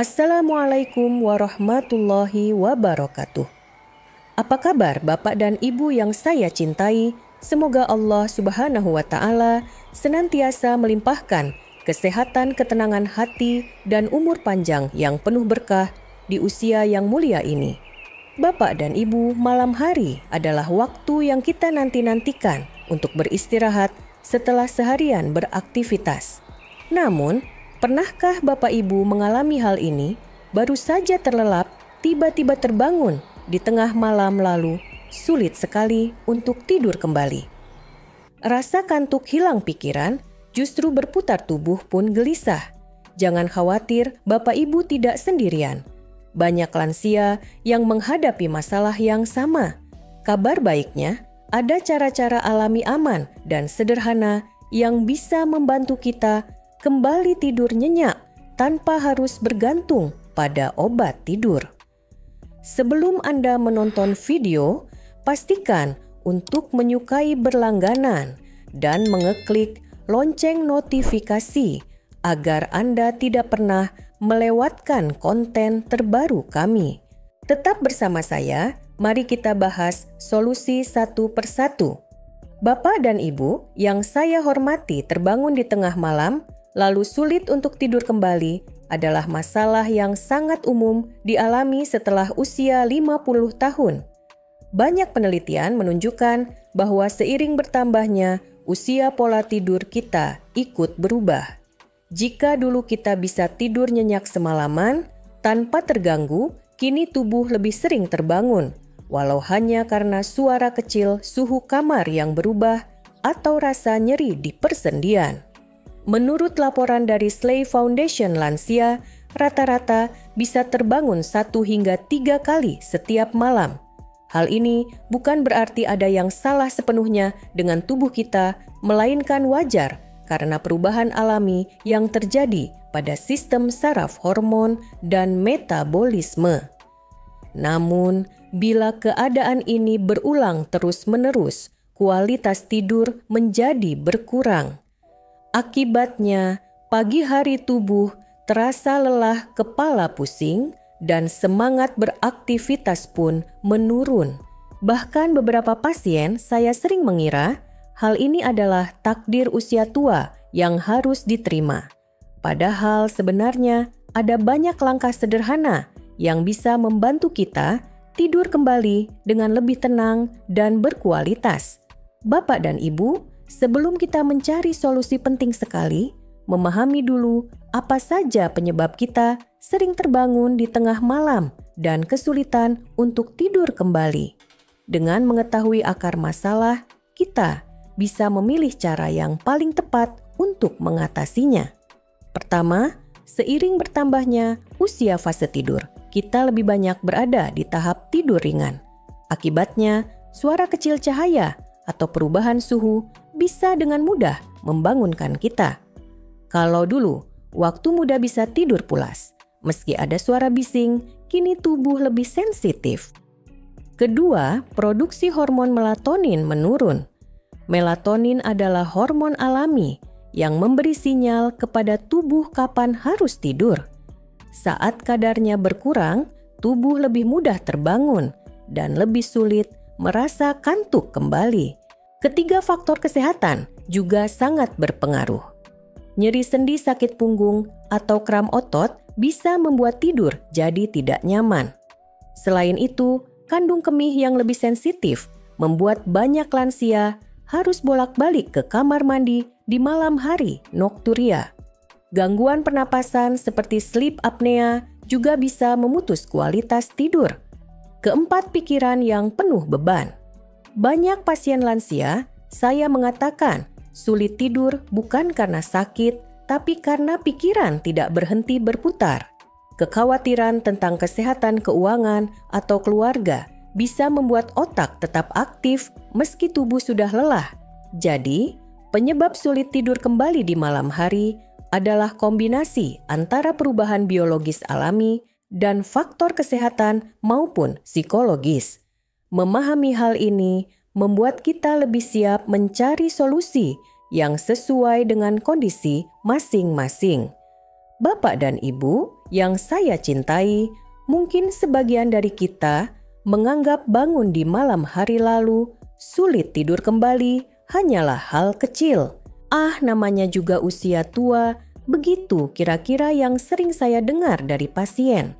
Assalamualaikum warahmatullahi wabarakatuh. Apa kabar Bapak dan Ibu yang saya cintai? Semoga Allah Subhanahu wa Ta'ala senantiasa melimpahkan kesehatan, ketenangan hati, dan umur panjang yang penuh berkah di usia yang mulia ini. Bapak dan Ibu, malam hari adalah waktu yang kita nanti-nantikan untuk beristirahat setelah seharian beraktivitas. Namun, pernahkah Bapak Ibu mengalami hal ini? Baru saja terlelap, tiba-tiba terbangun di tengah malam lalu sulit sekali untuk tidur kembali. Rasa kantuk hilang pikiran, justru berputar tubuh pun gelisah. Jangan khawatir, Bapak Ibu tidak sendirian. Banyak lansia yang menghadapi masalah yang sama. Kabar baiknya, ada cara-cara alami aman dan sederhana yang bisa membantu kita kembali tidur nyenyak tanpa harus bergantung pada obat tidur. Sebelum Anda menonton video, pastikan untuk menyukai berlangganan dan mengeklik lonceng notifikasi agar Anda tidak pernah melewatkan konten terbaru kami. Tetap bersama saya, mari kita bahas solusi satu persatu. Bapak dan Ibu yang saya hormati terbangun di tengah malam, lalu sulit untuk tidur kembali adalah masalah yang sangat umum dialami setelah usia 50 tahun. Banyak penelitian menunjukkan bahwa seiring bertambahnya usia pola tidur kita ikut berubah. Jika dulu kita bisa tidur nyenyak semalaman tanpa terganggu, kini tubuh lebih sering terbangun, walau hanya karena suara kecil, suhu kamar yang berubah, atau rasa nyeri di persendian. Menurut laporan dari Slay Foundation lansia, rata-rata bisa terbangun 1 hingga 3 kali setiap malam. Hal ini bukan berarti ada yang salah sepenuhnya dengan tubuh kita, melainkan wajar karena perubahan alami yang terjadi pada sistem saraf hormon dan metabolisme. Namun, bila keadaan ini berulang terus-menerus, kualitas tidur menjadi berkurang. Akibatnya, pagi hari tubuh terasa lelah, kepala pusing, dan semangat beraktivitas pun menurun. Bahkan beberapa pasien saya sering mengira hal ini adalah takdir usia tua yang harus diterima. Padahal sebenarnya ada banyak langkah sederhana yang bisa membantu kita tidur kembali dengan lebih tenang dan berkualitas. Bapak dan Ibu, sebelum kita mencari solusi, penting sekali memahami dulu apa saja penyebab kita sering terbangun di tengah malam dan kesulitan untuk tidur kembali. Dengan mengetahui akar masalah, kita bisa memilih cara yang paling tepat untuk mengatasinya. Pertama, seiring bertambahnya usia fase tidur, kita lebih banyak berada di tahap tidur ringan. Akibatnya, suara kecil cahaya atau perubahan suhu bisa dengan mudah membangunkan kita. Kalau dulu, waktu muda bisa tidur pulas, meski ada suara bising, kini tubuh lebih sensitif. Kedua, produksi hormon melatonin menurun. Melatonin adalah hormon alami yang memberi sinyal kepada tubuh kapan harus tidur. Saat kadarnya berkurang, tubuh lebih mudah terbangun dan lebih sulit merasa kantuk kembali. Ketiga, faktor kesehatan juga sangat berpengaruh. Nyeri sendi, sakit punggung, atau kram otot bisa membuat tidur jadi tidak nyaman. Selain itu, kandung kemih yang lebih sensitif membuat banyak lansia harus bolak-balik ke kamar mandi di malam hari, nokturia. Gangguan pernapasan seperti sleep apnea juga bisa memutus kualitas tidur. Keempat, pikiran yang penuh beban. Banyak pasien lansia, saya mengatakan, sulit tidur bukan karena sakit, tapi karena pikiran tidak berhenti berputar. Kekhawatiran tentang kesehatan keuangan atau keluarga bisa membuat otak tetap aktif meski tubuh sudah lelah. Jadi, penyebab sulit tidur kembali di malam hari adalah kombinasi antara perubahan biologis alami dan faktor kesehatan maupun psikologis. Memahami hal ini membuat kita lebih siap mencari solusi yang sesuai dengan kondisi masing-masing. Bapak dan Ibu yang saya cintai, mungkin sebagian dari kita menganggap bangun di malam hari lalu, sulit tidur kembali, hanyalah hal kecil. Namanya juga usia tua, begitu kira-kira yang sering saya dengar dari pasien.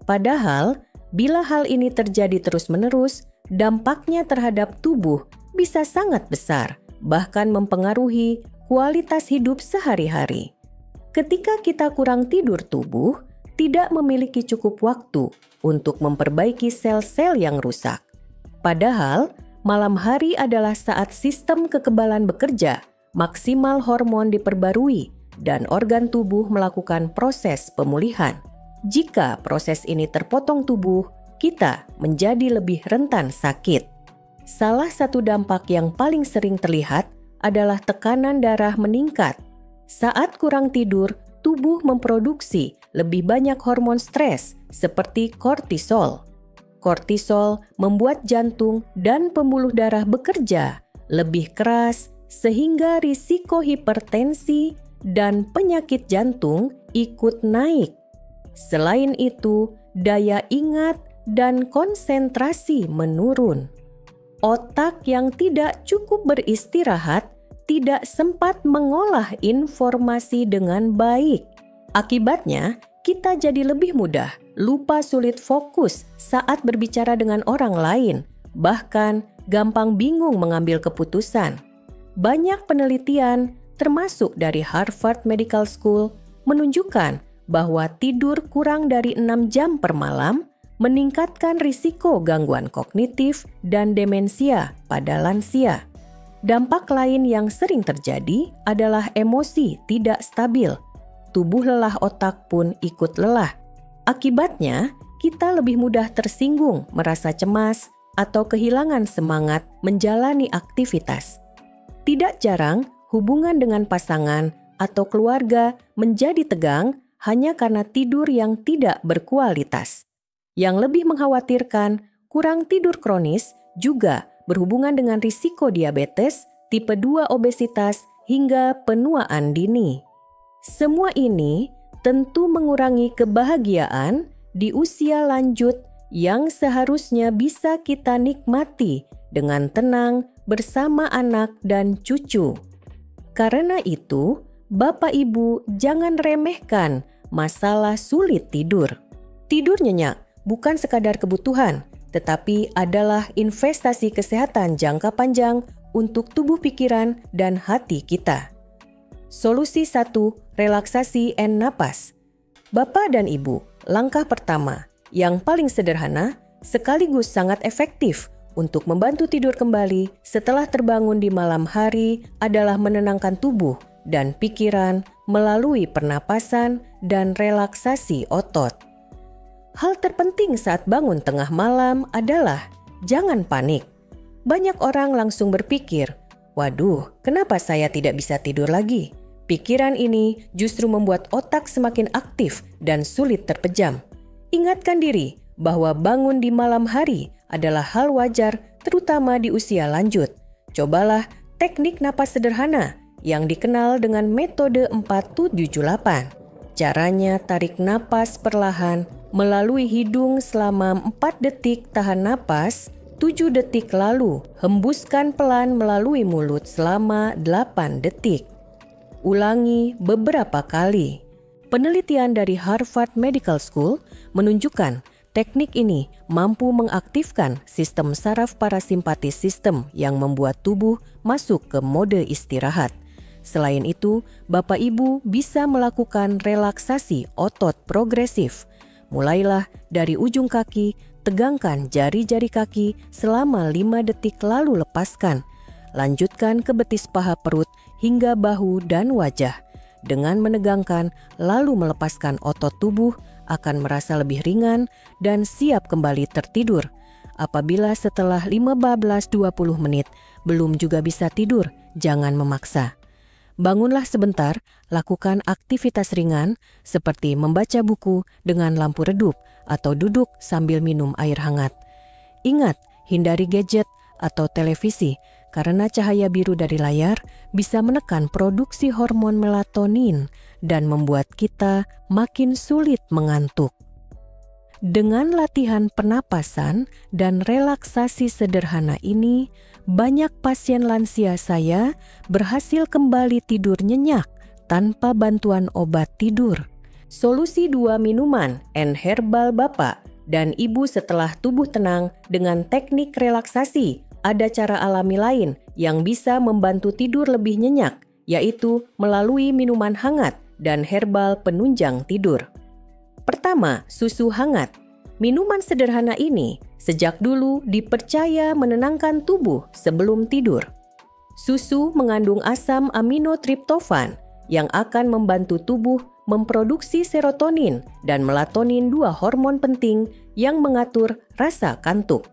Padahal, bila hal ini terjadi terus-menerus, dampaknya terhadap tubuh bisa sangat besar, bahkan mempengaruhi kualitas hidup sehari-hari. Ketika kita kurang tidur, tubuh tidak memiliki cukup waktu untuk memperbaiki sel-sel yang rusak. Padahal, malam hari adalah saat sistem kekebalan bekerja, maksimal hormon diperbarui, dan organ tubuh melakukan proses pemulihan. Jika proses ini terpotong tubuh, kita menjadi lebih rentan sakit. Salah satu dampak yang paling sering terlihat adalah tekanan darah meningkat. Saat kurang tidur, tubuh memproduksi lebih banyak hormon stres seperti kortisol. Kortisol membuat jantung dan pembuluh darah bekerja lebih keras sehingga risiko hipertensi dan penyakit jantung ikut naik. Selain itu, daya ingat dan konsentrasi menurun. Otak yang tidak cukup beristirahat tidak sempat mengolah informasi dengan baik. Akibatnya, kita jadi lebih mudah lupa, sulit fokus saat berbicara dengan orang lain, bahkan gampang bingung mengambil keputusan. Banyak penelitian, termasuk dari Harvard Medical School, menunjukkan bahwa tidur kurang dari 6 jam per malam meningkatkan risiko gangguan kognitif dan demensia pada lansia. Dampak lain yang sering terjadi adalah emosi tidak stabil. Tubuh lelah, otak pun ikut lelah. Akibatnya, kita lebih mudah tersinggung, merasa cemas, atau kehilangan semangat menjalani aktivitas. Tidak jarang, hubungan dengan pasangan atau keluarga menjadi tegang hanya karena tidur yang tidak berkualitas. Yang lebih mengkhawatirkan, kurang tidur kronis juga berhubungan dengan risiko diabetes, tipe 2 obesitas, hingga penuaan dini. Semua ini tentu mengurangi kebahagiaan di usia lanjut yang seharusnya bisa kita nikmati dengan tenang bersama anak dan cucu. Karena itu, Bapak Ibu jangan remehkan masalah sulit tidur. Tidur nyenyak bukan sekadar kebutuhan, tetapi adalah investasi kesehatan jangka panjang untuk tubuh, pikiran, dan hati kita. Solusi 1, relaksasi and napas. Bapak dan Ibu, langkah pertama yang paling sederhana sekaligus sangat efektif untuk membantu tidur kembali setelah terbangun di malam hari adalah menenangkan tubuh dan pikiran melalui pernapasan dan relaksasi otot. Hal terpenting saat bangun tengah malam adalah jangan panik. Banyak orang langsung berpikir, "Waduh, kenapa saya tidak bisa tidur lagi?" Pikiran ini justru membuat otak semakin aktif dan sulit terpejam. Ingatkan diri bahwa bangun di malam hari adalah hal wajar, terutama di usia lanjut. Cobalah teknik napas sederhana yang dikenal dengan metode 4-7-8. Caranya tarik napas perlahan melalui hidung selama 4 detik, tahan napas 7 detik lalu hembuskan pelan melalui mulut selama 8 detik. Ulangi beberapa kali. Penelitian dari Harvard Medical School menunjukkan teknik ini mampu mengaktifkan sistem saraf parasimpatis sistem yang membuat tubuh masuk ke mode istirahat. Selain itu, Bapak Ibu bisa melakukan relaksasi otot progresif. Mulailah dari ujung kaki, tegangkan jari-jari kaki selama 5 detik lalu lepaskan. Lanjutkan ke betis paha perut hingga bahu dan wajah. Dengan menegangkan lalu melepaskan otot tubuh akan merasa lebih ringan dan siap kembali tertidur. Apabila setelah 15-20 menit belum juga bisa tidur, jangan memaksa. Bangunlah sebentar, lakukan aktivitas ringan seperti membaca buku dengan lampu redup atau duduk sambil minum air hangat. Ingat, hindari gadget atau televisi karena cahaya biru dari layar bisa menekan produksi hormon melatonin dan membuat kita makin sulit mengantuk. Dengan latihan penapasan dan relaksasi sederhana ini, banyak pasien lansia saya berhasil kembali tidur nyenyak tanpa bantuan obat tidur. Solusi 2 minuman N-Herbal Bapak dan Ibu setelah tubuh tenang dengan teknik relaksasi. Ada cara alami lain yang bisa membantu tidur lebih nyenyak, yaitu melalui minuman hangat dan herbal penunjang tidur. Pertama, susu hangat. Minuman sederhana ini sejak dulu dipercaya menenangkan tubuh sebelum tidur. Susu mengandung asam amino triptofan yang akan membantu tubuh memproduksi serotonin dan melatonin, 2 hormon penting yang mengatur rasa kantuk.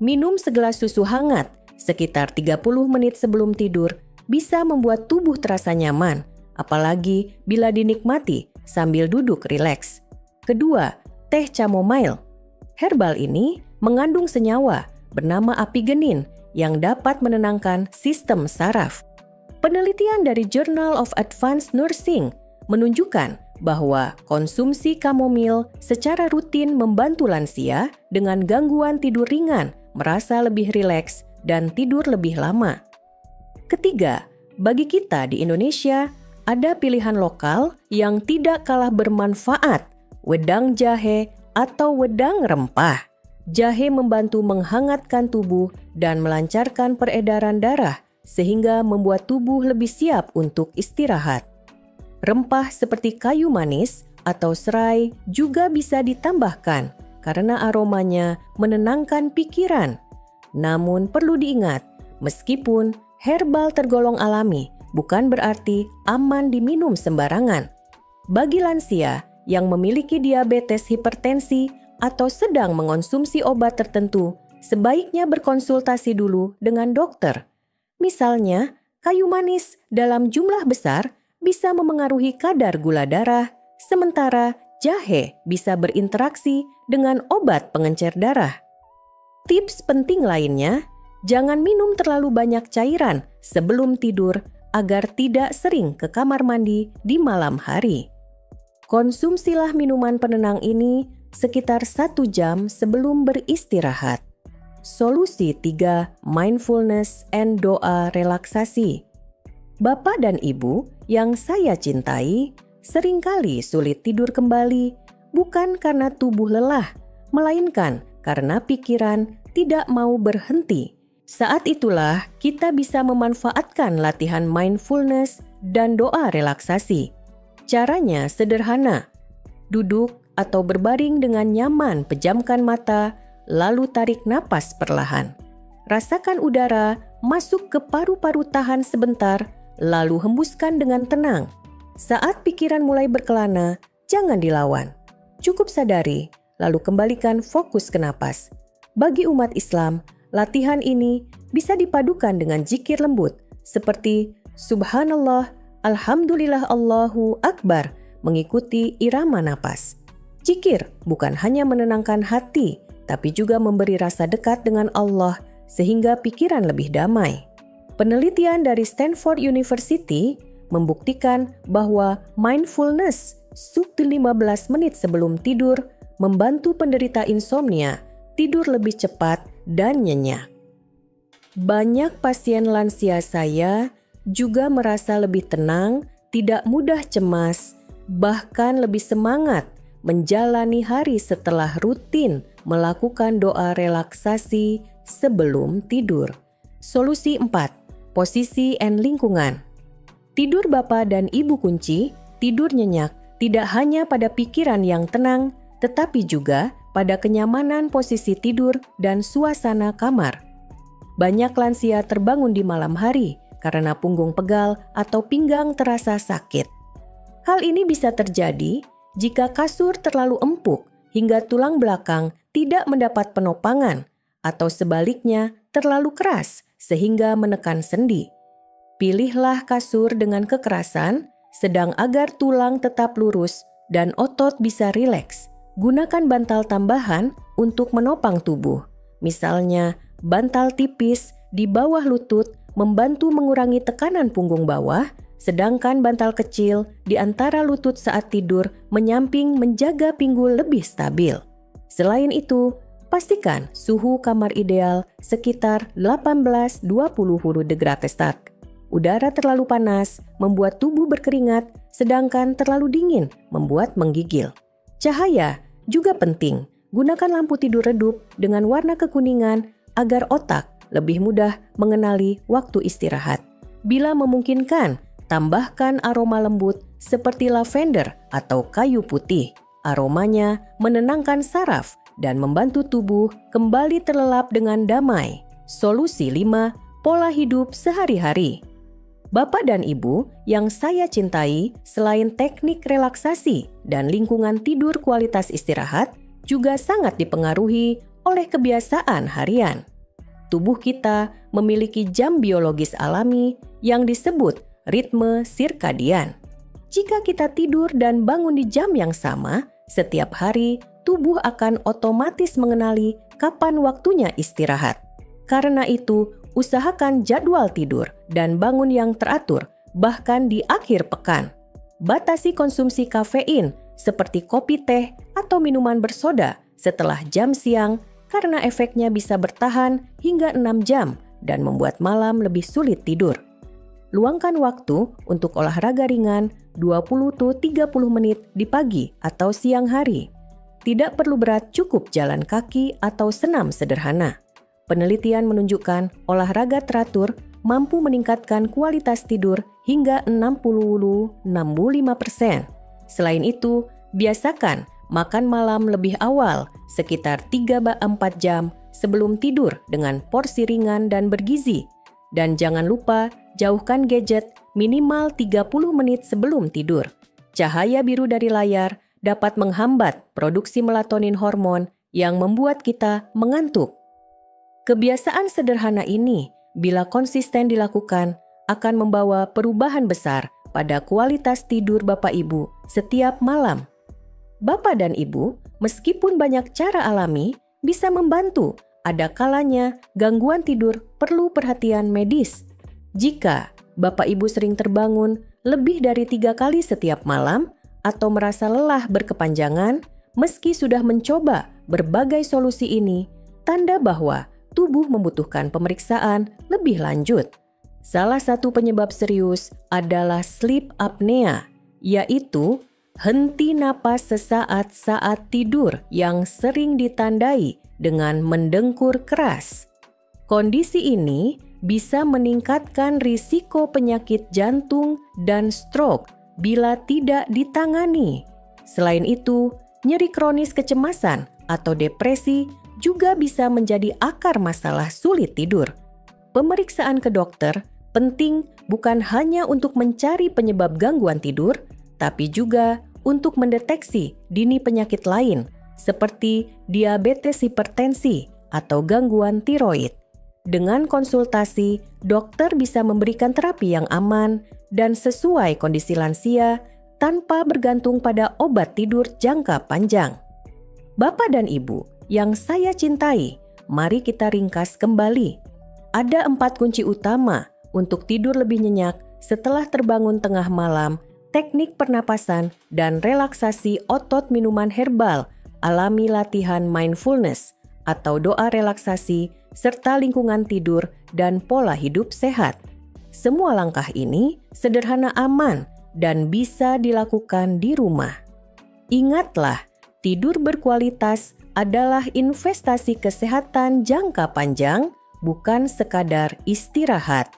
Minum segelas susu hangat sekitar 30 menit sebelum tidur bisa membuat tubuh terasa nyaman, apalagi bila dinikmati sambil duduk rileks. Kedua, teh chamomile. Herbal ini mengandung senyawa bernama apigenin yang dapat menenangkan sistem saraf. Penelitian dari Journal of Advanced Nursing menunjukkan bahwa konsumsi chamomile secara rutin membantu lansia dengan gangguan tidur ringan merasa lebih rileks dan tidur lebih lama. Ketiga, bagi kita di Indonesia, ada pilihan lokal yang tidak kalah bermanfaat, wedang jahe atau wedang rempah. Jahe membantu menghangatkan tubuh dan melancarkan peredaran darah sehingga membuat tubuh lebih siap untuk istirahat. Rempah seperti kayu manis atau serai juga bisa ditambahkan karena aromanya menenangkan pikiran. Namun perlu diingat, meskipun herbal tergolong alami, bukan berarti aman diminum sembarangan. Bagi lansia yang memiliki diabetes, hipertensi, atau sedang mengonsumsi obat tertentu, sebaiknya berkonsultasi dulu dengan dokter. Misalnya, kayu manis dalam jumlah besar bisa memengaruhi kadar gula darah, sementara jahe bisa berinteraksi dengan obat pengencer darah. Tips penting lainnya, jangan minum terlalu banyak cairan sebelum tidur agar tidak sering ke kamar mandi di malam hari. Konsumsilah minuman penenang ini sekitar 1 jam sebelum beristirahat. Solusi 3, mindfulness and doa relaksasi. Bapak dan Ibu yang saya cintai, seringkali sulit tidur kembali, bukan karena tubuh lelah, melainkan karena pikiran tidak mau berhenti. Saat itulah kita bisa memanfaatkan latihan mindfulness dan doa relaksasi. Caranya sederhana. Duduk atau berbaring dengan nyaman, pejamkan mata, lalu tarik napas perlahan. Rasakan udara masuk ke paru-paru, tahan sebentar, lalu hembuskan dengan tenang. Saat pikiran mulai berkelana, jangan dilawan. Cukup sadari, lalu kembalikan fokus ke napas. Bagi umat Islam, latihan ini bisa dipadukan dengan zikir lembut seperti Subhanallah, Alhamdulillah, Allahu Akbar, mengikuti irama napas. Zikir bukan hanya menenangkan hati, tapi juga memberi rasa dekat dengan Allah sehingga pikiran lebih damai. Penelitian dari Stanford University membuktikan bahwa mindfulness sub 15 menit sebelum tidur membantu penderita insomnia tidur lebih cepat dan nyenyak. Banyak pasien lansia saya juga merasa lebih tenang, tidak mudah cemas, bahkan lebih semangat menjalani hari setelah rutin melakukan doa relaksasi sebelum tidur. Solusi 4, posisi and lingkungan. Tidur Bapak dan Ibu kunci, tidur nyenyak tidak hanya pada pikiran yang tenang, tetapi juga pada kenyamanan posisi tidur dan suasana kamar. Banyak lansia terbangun di malam hari karena punggung pegal atau pinggang terasa sakit. Hal ini bisa terjadi jika kasur terlalu empuk hingga tulang belakang tidak mendapat penopangan, atau sebaliknya terlalu keras sehingga menekan sendi. Pilihlah kasur dengan kekerasan, sedang agar tulang tetap lurus dan otot bisa rileks. Gunakan bantal tambahan untuk menopang tubuh, misalnya bantal tipis di bawah lutut membantu mengurangi tekanan punggung bawah, sedangkan bantal kecil di antara lutut saat tidur menyamping menjaga pinggul lebih stabil. Selain itu, pastikan suhu kamar ideal sekitar 18-20 derajat Celcius. Udara terlalu panas membuat tubuh berkeringat, sedangkan terlalu dingin membuat menggigil. Cahaya juga penting. Gunakan lampu tidur redup dengan warna kekuningan agar otak lebih mudah mengenali waktu istirahat. Bila memungkinkan, tambahkan aroma lembut seperti lavender atau kayu putih. Aromanya menenangkan saraf dan membantu tubuh kembali terlelap dengan damai. Solusi 5, pola hidup sehari-hari. Bapak dan Ibu yang saya cintai, selain teknik relaksasi dan lingkungan tidur kualitas istirahat, juga sangat dipengaruhi oleh kebiasaan harian. Tubuh kita memiliki jam biologis alami yang disebut ritme sirkadian. Jika kita tidur dan bangun di jam yang sama, setiap hari tubuh akan otomatis mengenali kapan waktunya istirahat. Karena itu, usahakan jadwal tidur dan bangun yang teratur, bahkan di akhir pekan. Batasi konsumsi kafein seperti kopi teh atau minuman bersoda setelah jam siang karena efeknya bisa bertahan hingga 6 jam dan membuat malam lebih sulit tidur. Luangkan waktu untuk olahraga ringan 20-30 menit di pagi atau siang hari. Tidak perlu berat, cukup jalan kaki atau senam sederhana. Penelitian menunjukkan olahraga teratur mampu meningkatkan kualitas tidur hingga 60-65%. Selain itu, biasakan makan malam lebih awal, sekitar 3-4 jam sebelum tidur dengan porsi ringan dan bergizi. Dan jangan lupa jauhkan gadget minimal 30 menit sebelum tidur. Cahaya biru dari layar dapat menghambat produksi melatonin hormon yang membuat kita mengantuk. Kebiasaan sederhana ini, bila konsisten dilakukan, akan membawa perubahan besar pada kualitas tidur Bapak Ibu setiap malam. Bapak dan Ibu, meskipun banyak cara alami, bisa membantu. Ada kalanya gangguan tidur perlu perhatian medis. Jika Bapak Ibu sering terbangun lebih dari 3 kali setiap malam atau merasa lelah berkepanjangan, meski sudah mencoba berbagai solusi ini, tanda bahwa tubuh membutuhkan pemeriksaan lebih lanjut. Salah satu penyebab serius adalah sleep apnea, yaitu henti napas sesaat saat tidur yang sering ditandai dengan mendengkur keras. Kondisi ini bisa meningkatkan risiko penyakit jantung dan stroke bila tidak ditangani. Selain itu, nyeri kronis kecemasan atau depresi juga bisa menjadi akar masalah sulit tidur. Pemeriksaan ke dokter penting bukan hanya untuk mencari penyebab gangguan tidur, tapi juga untuk mendeteksi dini penyakit lain seperti diabetes hipertensi atau gangguan tiroid. Dengan konsultasi, dokter bisa memberikan terapi yang aman dan sesuai kondisi lansia tanpa bergantung pada obat tidur jangka panjang. Bapak dan Ibu yang saya cintai, mari kita ringkas kembali. Ada 4 kunci utama untuk tidur lebih nyenyak setelah terbangun tengah malam, teknik pernapasan dan relaksasi otot, minuman herbal, alami latihan mindfulness atau doa relaksasi, serta lingkungan tidur dan pola hidup sehat. Semua langkah ini sederhana, aman, dan bisa dilakukan di rumah. Ingatlah, tidur berkualitas adalah investasi kesehatan jangka panjang, bukan sekadar istirahat.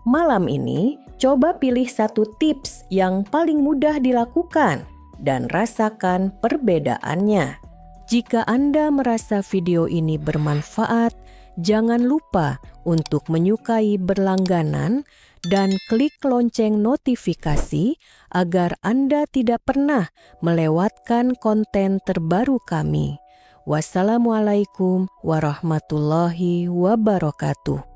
Malam ini, coba pilih satu tips yang paling mudah dilakukan dan rasakan perbedaannya. Jika Anda merasa video ini bermanfaat, jangan lupa untuk menyukai berlangganan dan klik lonceng notifikasi agar Anda tidak pernah melewatkan konten terbaru kami. Wassalamualaikum warahmatullahi wabarakatuh.